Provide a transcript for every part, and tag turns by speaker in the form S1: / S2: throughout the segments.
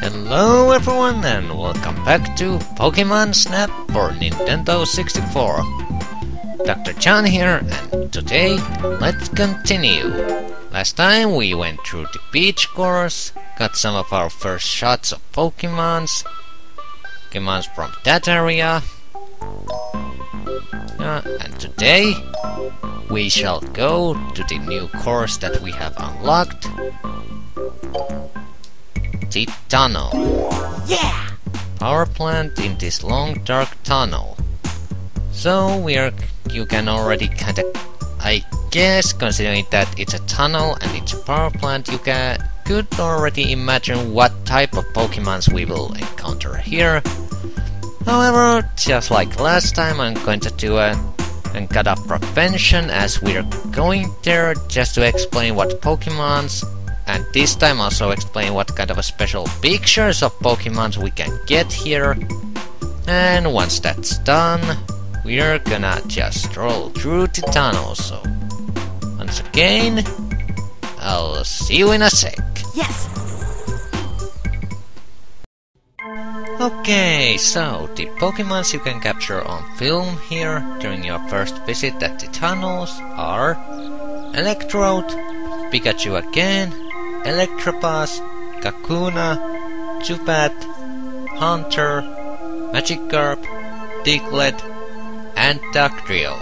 S1: Hello everyone and welcome back to Pokemon Snap for Nintendo 64. Dr. John here, and today let's continue. Last time we went through the beach course, got some of our first shots of Pokemons from that area. And today we shall go to the new course that we have unlocked. The tunnel. Yeah! Power plant in this long dark tunnel. So you can already kinda, I guess, considering that it's a tunnel and it's a power plant, you could already imagine what type of Pokemons we will encounter here. However, just like last time, I'm going to do a prevention as we're going there, just to explain what Pokemons, and this time also explain what kind of a special pictures of Pokemons we can get here. And once that's done, we're gonna just stroll through the tunnel. So once again, I'll see you in a sec.
S2: Yes!
S1: Okay, so the Pokemons you can capture on film here during your first visit at the tunnels are Electrode, Pikachu again, Electabuzz, Kakuna, Zubat, Haunter, Magikarp, Diglett, and Dugtrio.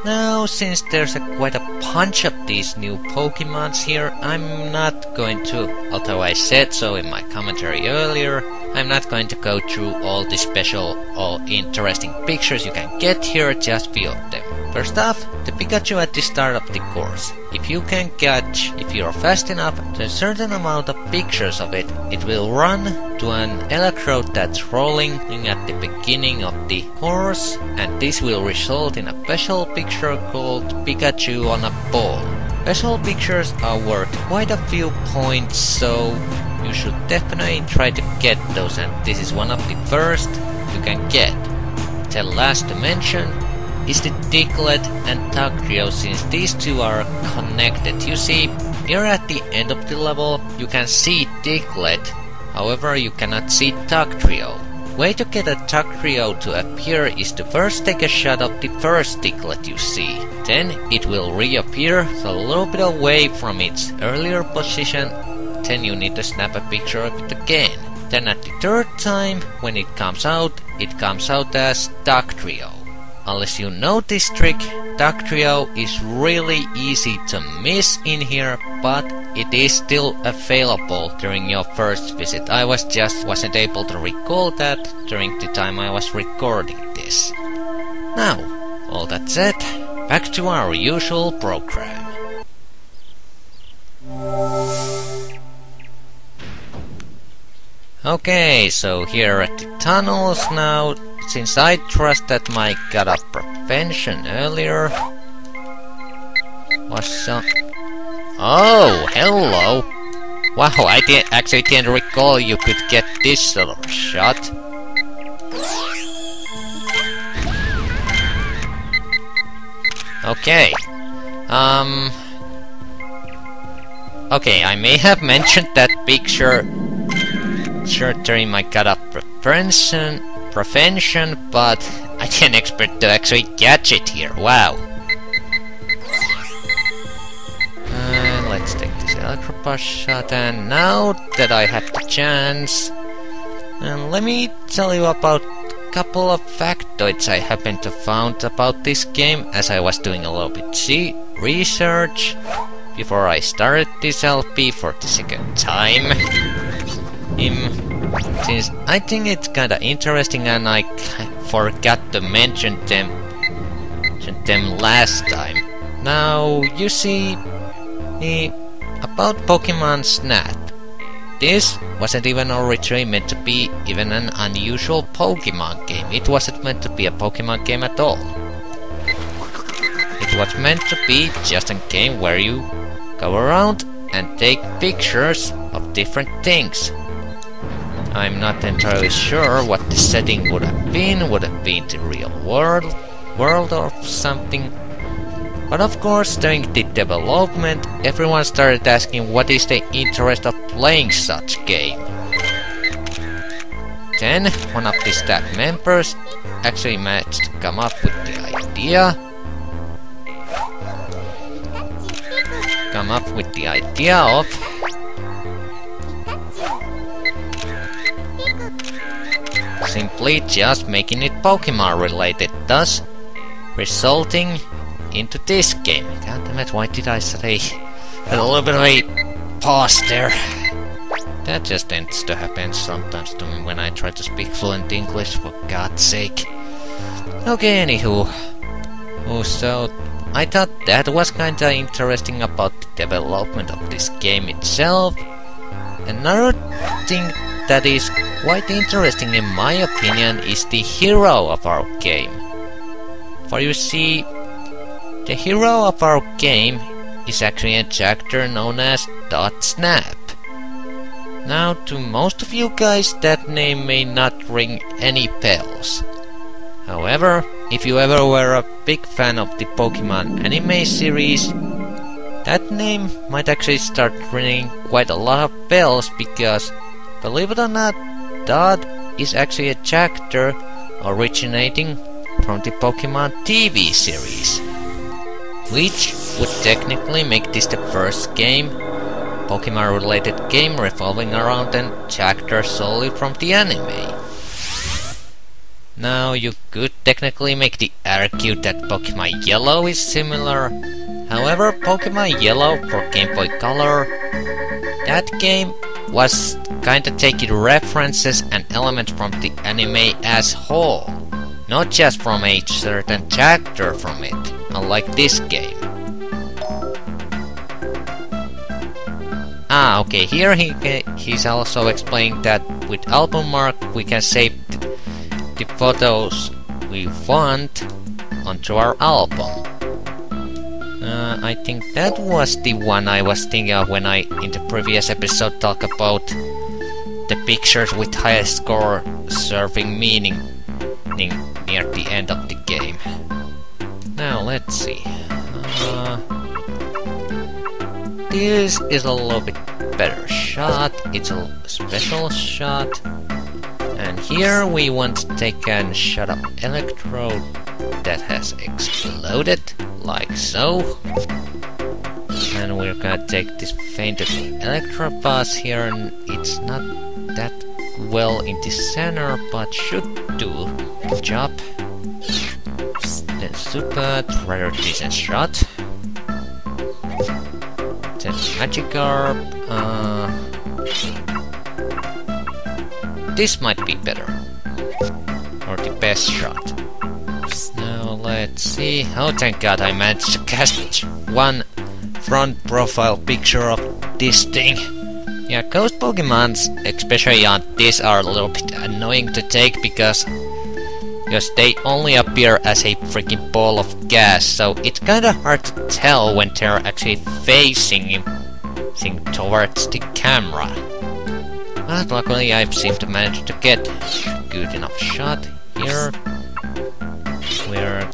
S1: Now, since there's quite a bunch of these new Pokemons here, I'm not going to, although I said so in my commentary earlier, I'm not going to go through all the special or interesting pictures you can get here, just few of them. First off, the Pikachu at the start of the course. If you can catch, if you're fast enough, to a certain amount of pictures of it, it will run to an Electrode that's rolling at the beginning of the course, and this will result in a special picture called Pikachu on a ball. Special pictures are worth quite a few points, so you should definitely try to get those, and this is one of the first you can get. The last to mention is the Diglett and Dugtrio, since these two are connected. You see, here at the end of the level, you can see Diglett, however you cannot see Dugtrio. Way to get a Dugtrio to appear is to first take a shot of the first Diglett you see. Then it will reappear so a little bit away from its earlier position. Then you need to snap a picture of it again. Then at the third time, when it comes out as Dugtrio. Unless you know this trick, Dugtrio is really easy to miss in here, but it is still available during your first visit. I wasn't able to recall that during the time I was recording this. Now, all that said, back to our usual program. Okay, so here at the tunnels now, since I trusted my God prevention earlier, oh, hello! Wow, I actually didn't recall you could get this sort of shot. Okay, okay, I may have mentioned that picture during my God prevention, but I didn't expect to actually catch it here. Wow. Let's take this Electabuzz shot, and now that I have the chance, let me tell you about a couple of factoids I happened to find about this game as I was doing a little bit research before I started this LP for the second time. Since I think it's kinda interesting and I forgot to mention them last time. Now, you see, about Pokemon Snap. This wasn't even originally meant to be even an unusual Pokemon game. It wasn't meant to be a Pokemon game at all. It was meant to be just a game where you go around and take pictures of different things. I'm not entirely sure what the setting would have been the real world or something. But of course, during the development, everyone started asking what is the interest of playing such game. Then one of the staff members actually managed to come up with the idea. Of simply just making it Pokemon related, thus resulting into this game. God damn it, why did I say a little bit of a pause there? That just tends to happen sometimes to me when I try to speak fluent English, for God's sake. Okay, anywho. Oh, so I thought that was kinda interesting about the development of this game itself. Another thing that is quite interesting in my opinion is the hero of our game. For you see, the hero of our game is actually a character known as .snap. Now, to most of you guys, that name may not ring any bells. However, if you ever were a big fan of the Pokemon anime series, that name might actually start ringing quite a lot of bells because, believe it or not, Dot is actually a character originating from the Pokemon TV series, which would technically make this the first game, Pokemon-related game revolving around a character solely from the anime. Now, you could technically make the argument that Pokemon Yellow is similar. However, Pokemon Yellow for Game Boy Color, that game was kinda taking references and elements from the anime as whole, not just from a certain character from it, unlike this game. Okay, here he's also explaining that with album mark we can save the photos we want onto our album. I think that was the one I was thinking of when I, in the previous episode, talked about the pictures with highest score serving meaning near the end of the game. Now, let's see. This is a little bit better shot. It's a special shot. And here we want to take a shot of electrode that has exploded, like so. And we're gonna take this fainted electrobus here, and it's not that well in the center, but should do the job. Then super, rather decent shot. Then Magikarp. This might be better, or the best shot. Now let's see. Oh, thank God I managed to cast one front profile picture of this thing. Yeah, ghost Pokemons, especially on this, are a little bit annoying to take because they only appear as a freaking ball of gas, so it's kinda hard to tell when they're actually facing towards the camera. But luckily I seem to manage to get a good enough shot here. We're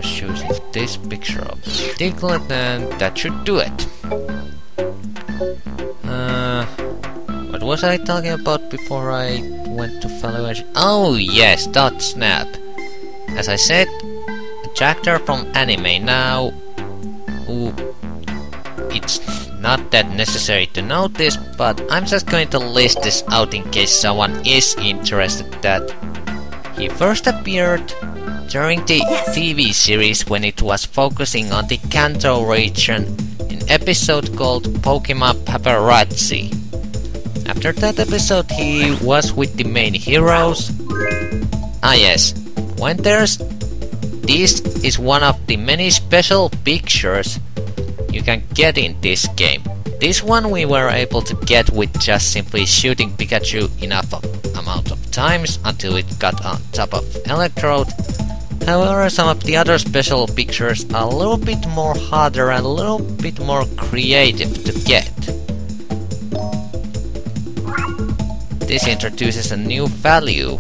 S1: shooting this picture of Diglett, and that should do it. What was I talking about before I went to evaluation? Oh yes, .snap. As I said, a character from anime. Now, it's not that necessary to know this, but I'm just going to list this out in case someone is interested. That he first appeared during the TV series when it was focusing on the Kanto region in an episode called Pokemon Paparazzi. After that episode he was with the main heroes. Yes, when this is one of the many special pictures you can get in this game. This one we were able to get with just simply shooting Pikachu enough amount of times until it got on top of Electrode. However, some of the other special pictures are a little bit more harder and a little bit more creative to get. This introduces a new value.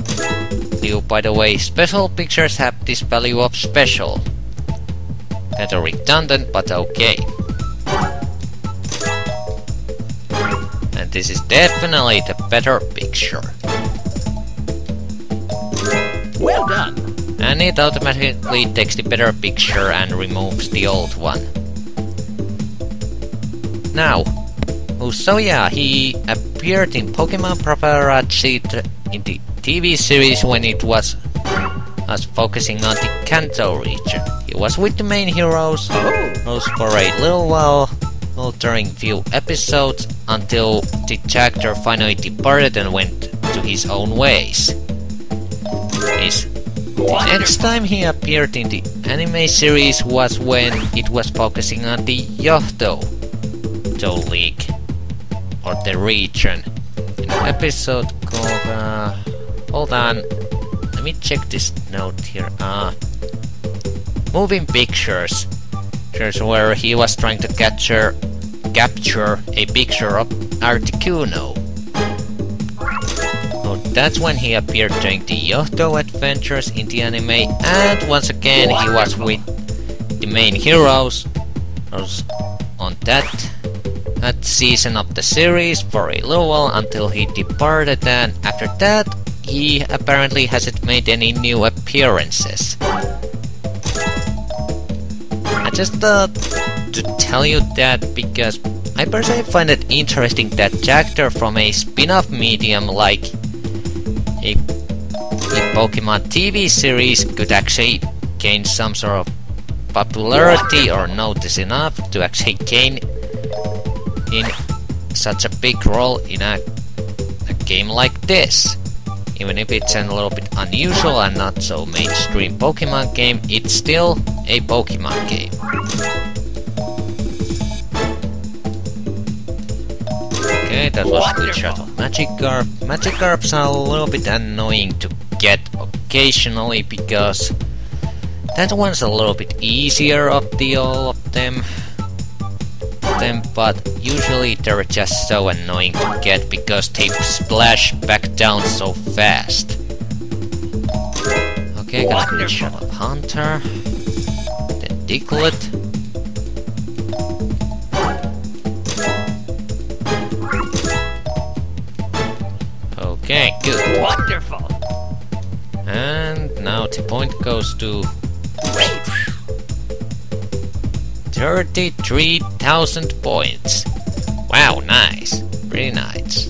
S1: By the way, special pictures have this value of special. Kinda redundant, but okay. And this is definitely the better picture.
S2: Well done.
S1: And it automatically takes the better picture and removes the old one. Now, so yeah, he appeared in Pokemon Paparazzi in the TV series when it was focusing on the Kanto region. He was with the main heroes for a little while, altering few episodes until the chapter finally departed and went to his own ways. The next time he appeared in the anime series was when it was focusing on the Johto League, or the region, in an episode called, hold on, let me check this note here, Moving Pictures. There's where he was trying to capture a picture of Articuno. So that's when he appeared during the Johto adventures in the anime, and once again he was with the main heroes on that season of the series for a little while until he departed, and after that he apparently hasn't made any new appearances. I just thought to tell you that because I personally find it interesting that character from a spin-off medium like a Pokemon TV series could actually gain some sort of popularity or notice enough to actually gain in such a big role in a game like this. Even if it's a little bit unusual and not so mainstream Pokemon game, it's still a Pokemon game. Okay, that was a good shot of Magikarp. Magikarps are a little bit annoying to get occasionally because that one's a little bit easier of all of them, but usually they're just so annoying to get because they splash back down so fast. Okay, got a good shot of Hunter, then Diglett. Okay, good.
S2: Wonderful.
S1: And now the point goes to 33,000 points. Wow, nice. Pretty nice.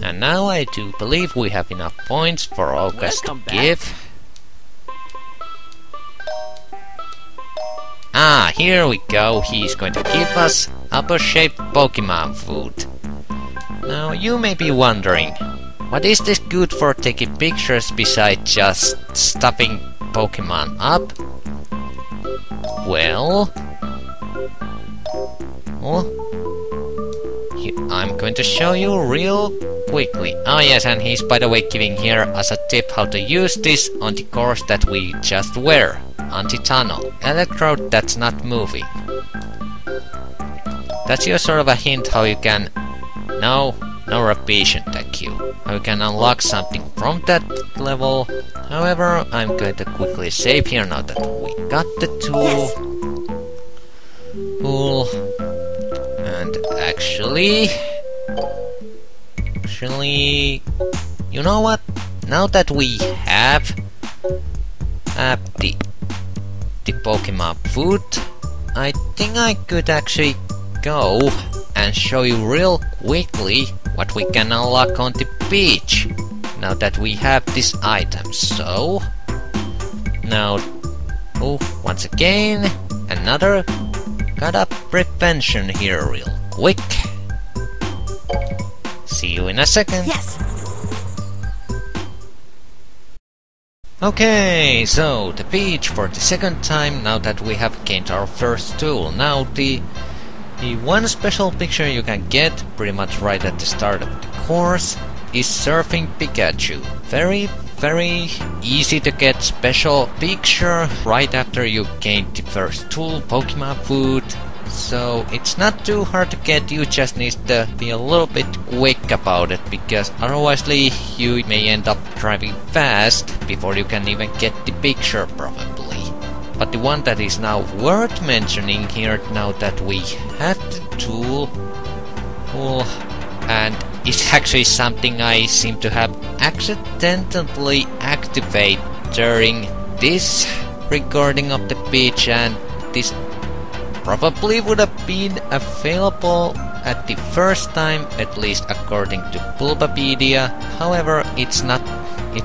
S1: And now I do believe we have enough points for August to give. Ah, here we go. He's going to give us apple-shaped Pokemon food. Now you may be wondering, what is this good for taking pictures besides just stuffing Pokemon up? Well, I'm going to show you real quickly. Oh yes, and he's by the way giving here as a tip how to use this on the course that we just were, anti-tunnel, electrode that's not moving. That's your sort of a hint how you can, no repetition, thank you, how you can unlock something from that level. However, I'm going to quickly save here now that we got the tool. And actually, you know what? Now that we have the Pokemon food, I think I could actually go and show you real quickly what we can unlock on the beach now that we have this item. So now, once again, another got a prevention here real quick. See you in a second.
S2: Yes.
S1: Okay, so the beach for the second time now that we have gained our first tool. Now the one special picture you can get pretty much right at the start of the course is Surfing Pikachu. Very easy to get special picture right after you gain the first tool, Pokemon food. So it's not too hard to get, you just need to be a little bit quick about it, because otherwise you may end up driving fast before you can even get the picture probably. But the one that is now worth mentioning here now that we have the tool, and is actually something I seem to have accidentally activated during this recording of the beach, and this probably would have been available at the first time, at least according to Bulbapedia. However, it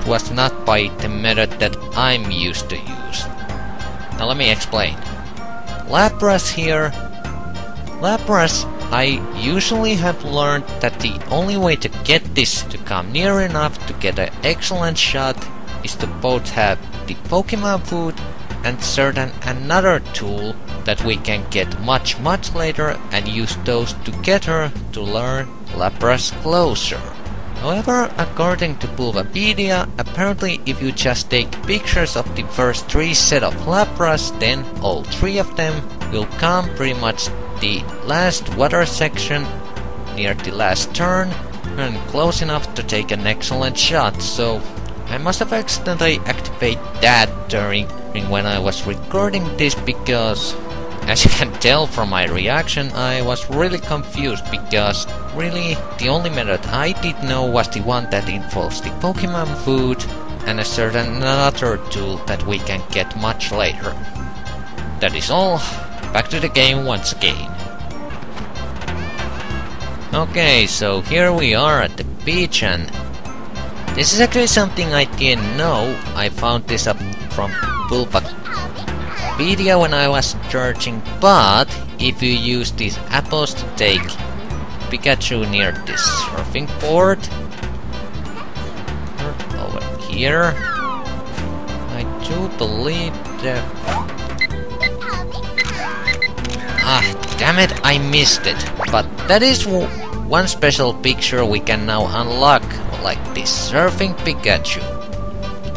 S1: was not by the method that I'm used to use. Now let me explain. Lapras here. Lapras, I usually have learned that the only way to get this to come near enough to get an excellent shot is to both have the Pokemon food and certain another tool that we can get much later, and use those together to learn Lapras closer. However, according to Bulbapedia, apparently if you just take pictures of the first 3 set of Lapras, then all 3 of them will come pretty much the last water section near the last turn and close enough to take an excellent shot. So I must have accidentally activated that during when I was recording this, because as you can tell from my reaction, I was really confused, because really the only method I did know was the one that involves the Pokemon food and a certain another tool that we can get much later. That is all. Back to the game once again. Okay, so here we are at the beach, and this is actually something I didn't know. I found this up from Bulbapedia when I was searching, but if you use these apples to take Pikachu near this surfing board over here, I do believe that... Ah, damn it, I missed it. But that is one special picture we can now unlock, like this surfing Pikachu.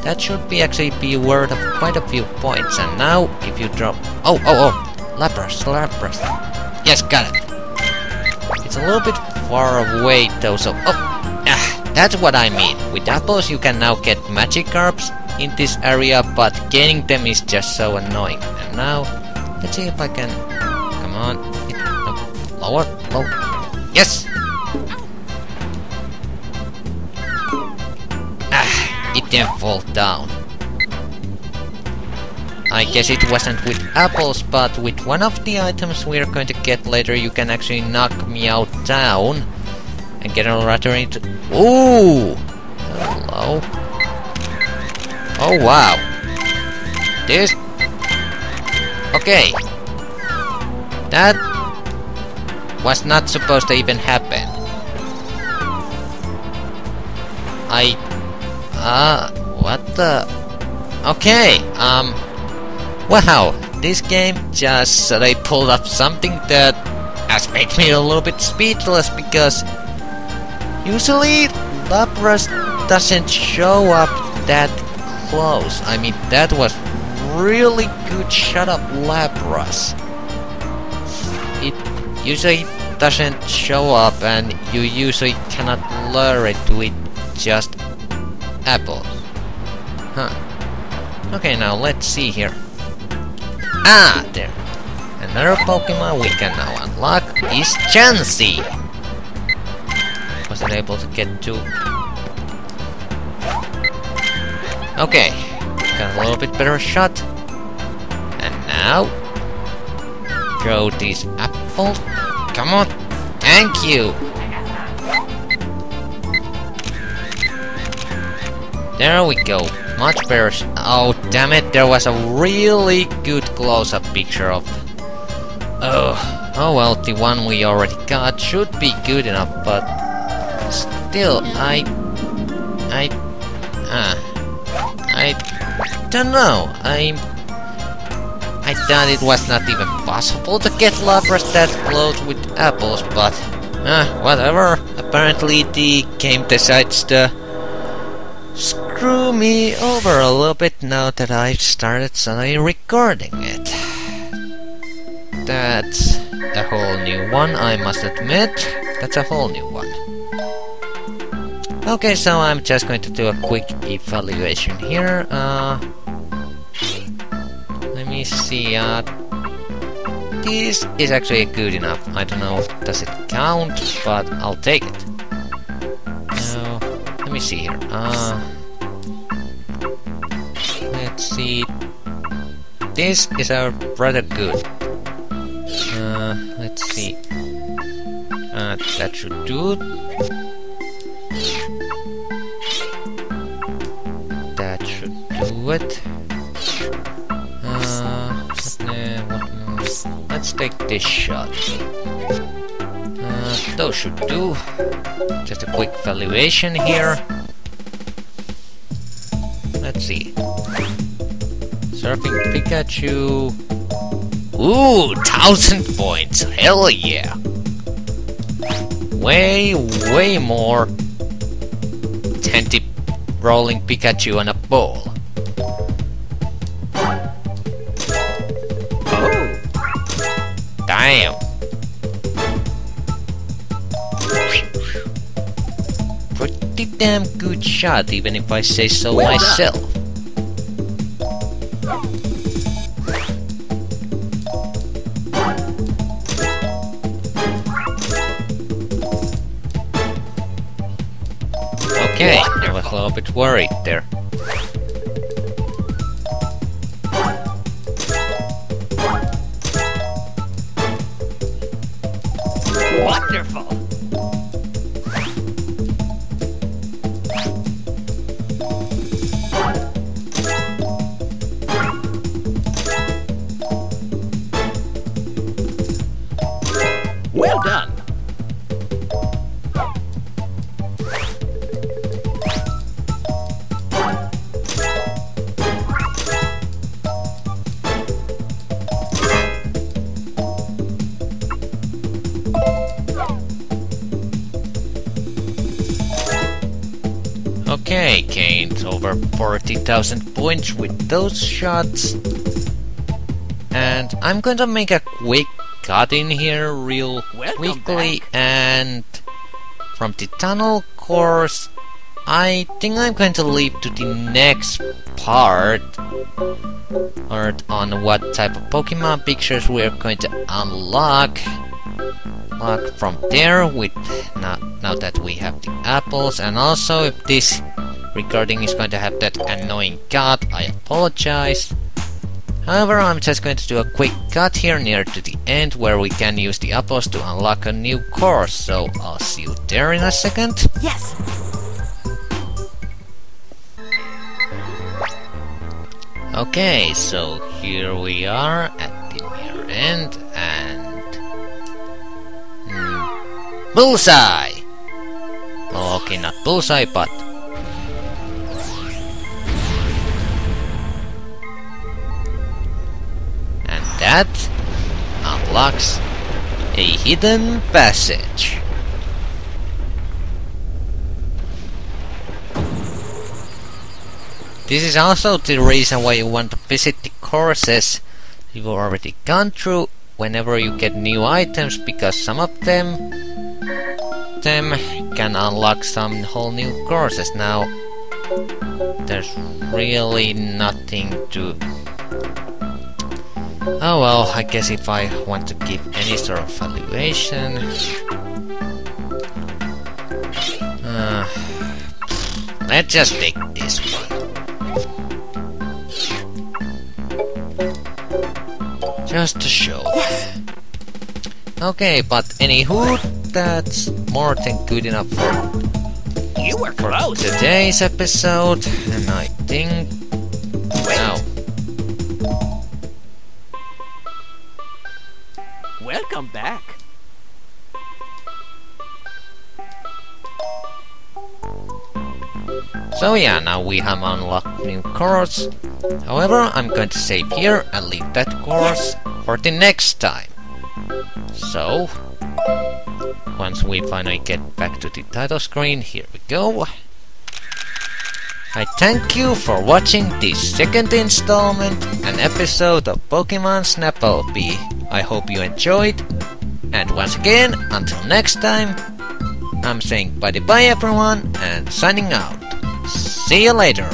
S1: That should be actually be worth of quite a few points. And now, if you drop... Oh! Lapras. Yes, got it. It's a little bit far away though, so... that's what I mean. With apples you can now get Magikarps in this area, but getting them is just so annoying. And now, let's see if I can... Come on. No. Lower. Yes! It didn't fall down. I guess it wasn't with apples, but with one of the items we're going to get later, you can actually knock me out down and get a rather into... Ooh! Hello. Oh wow. This... Okay. That was not supposed to even happen. What the... Okay, wow, this game just they pulled up something that has made me a little bit speechless, because usually Lapras doesn't show up that close. I mean, that was really good shot of Lapras. It usually doesn't show up, and you usually cannot lure it with just apples. Huh. Okay, now let's see here. Ah, there. Another Pokemon we can now unlock is Chansey. Wasn't able to get to... Okay, got a little bit better shot. And now... throw these apples. Come on! Thank you! There we go. Much better. Oh, damn it. There was a really good close-up picture of... Oh well, the one we already got should be good enough, but... Still, I don't know. I thought it was not even possible to get Lapras that close with apples, but... whatever. Apparently the game decides to... screw me over a little bit now that I've started suddenly recording it. That's a whole new one, I must admit. That's a whole new one. Okay, so I'm just going to do a quick evaluation here. Let me see. This is actually good enough. I don't know, does it count, but I'll take it. me see here. Let's see. This is rather good. Let's see. That should do. That should do it. Let's take this shot. Those should do. Just a quick valuation here. Let's see. Surfing Pikachu. Ooh, 1000 points. Hell yeah. Way more than the rolling Pikachu on a ball. Oh. Damn. Pretty damn good shot, even if I say so myself. Okay, I was a little bit worried there.
S2: Wonderful! Well done!
S1: Okay, gained over 40,000 points with those shots. And I'm going to make a quick cut in here real quickly. And from the tunnel course, I think I'm going to leave to the next part on what type of Pokemon pictures we're going to unlock. From there with now that we have the apples, and also if this recording is going to have that annoying cut, I apologize. However, I'm just going to do a quick cut here near to the end where we can use the apples to unlock a new course, so I'll see you there in a second.
S2: Yes!
S1: Okay, so here we are at the near end, and bullseye! Oh, okay, not bullseye, but and that unlocks a hidden passage. This is also the reason why you want to visit the courses you've already gone through whenever you get new items, because some of them can unlock some whole new courses. Now there's really nothing to... Oh well, I guess if I want to give any sort of valuation, let's just take this one. Just to show. Okay, but anywho, that's more than good enough for
S2: You were close!
S1: today's episode, and I think... Wow.
S2: Welcome back!
S1: So yeah, now we have unlocked new course. However, I'm going to save here and leave that course for the next time. So, once we finally get back to the title screen, here we go. I thank you for watching this second installment, an episode of Pokemon Snap LP. I hope you enjoyed, and once again, until next time, I'm saying bye-bye everyone, and signing out. See you later.